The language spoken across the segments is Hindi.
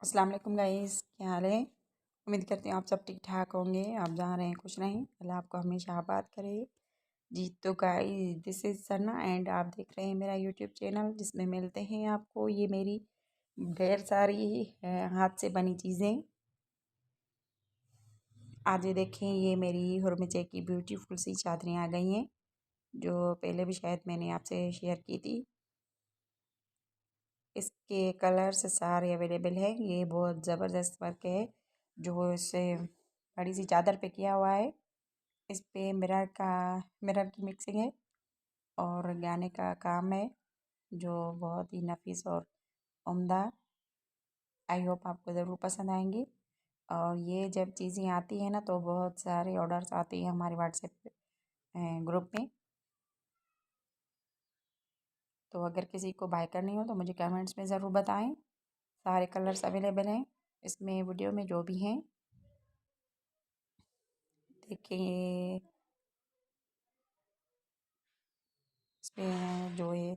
अस्सलाम वालेकुम गाइस, क्या हाल है। उम्मीद करती हूँ आप सब ठीक ठाक होंगे। आप जहाँ रहें खुश रहें, अल्लाह आपको हमेशा आबाद करे। जी तो guys, this is Sana and आप देख रहे हैं मेरा यूट्यूब चैनल, जिसमें मिलते हैं आपको ये मेरी ढेर सारी हाथ से बनी चीज़ें। आज ये देखें, ये मेरी हुरमचे की ब्यूटीफुल सी चादरें आ गई हैं, जो पहले भी शायद मैंने आपसे शेयर की थी। इसके कलर्स सारे अवेलेबल हैं। ये बहुत ज़बरदस्त वर्क है जो इससे बड़ी सी चादर पे किया हुआ है। इस पे मिरर की मिक्सिंग है और गाने का काम है, जो बहुत ही नफीस और उम्दा। आई होप आपको ज़रूर पसंद आएंगी। और ये जब चीज़ें आती हैं ना, तो बहुत सारे ऑर्डर्स आते हैं हमारे व्हाट्सएप ग्रुप में। तो अगर किसी को बाय करनी हो तो मुझे कमेंट्स में ज़रूर बताएं। सारे कलर्स अवेलेबल हैं इसमें, वीडियो में जो भी हैं। देखिए, इसमें जो ये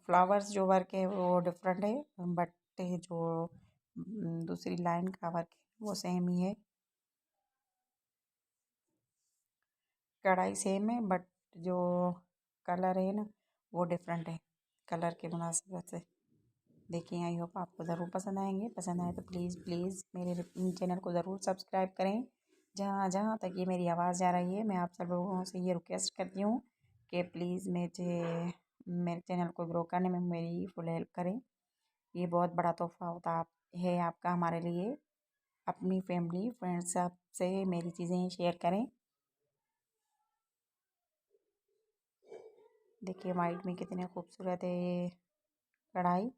फ्लावर्स जो वर्क है वो डिफरेंट है, बट जो दूसरी लाइन का वर्क है वो सेम ही है। कढ़ाई सेम है, बट जो कलर है ना वो डिफरेंट है। कलर के मुनासिबत से देखिए, आई होप आपको ज़रूर पसंद आएंगे। पसंद आए तो प्लीज़ प्लीज़ मेरे चैनल को ज़रूर सब्सक्राइब करें। जहाँ जहाँ तक ये मेरी आवाज़ जा रही है, मैं आप सब लोगों से ये रिक्वेस्ट करती हूँ कि प्लीज़ मेरे चैनल को ग्रो करने में मेरी फुल हेल्प करें। ये बहुत बड़ा तोहफ़ा होता है आपका हमारे लिए। अपनी फैमिली फ्रेंड्स सब से मेरी चीज़ें शेयर करें। देखिए वाइट में कितने खूबसूरत है ये कढ़ाई।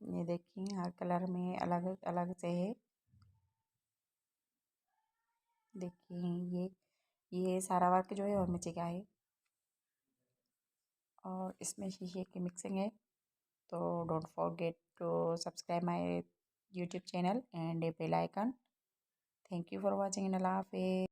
ये देखिए, हर कलर में अलग अलग से है। देखिए, ये सारा वर्क जो है और नीचे का है, और इसमें शीशे की मिक्सिंग है। तो don't forget to subscribe my YouTube channel and bell icon. Thank you for watching, अल्लाह हाफिज़।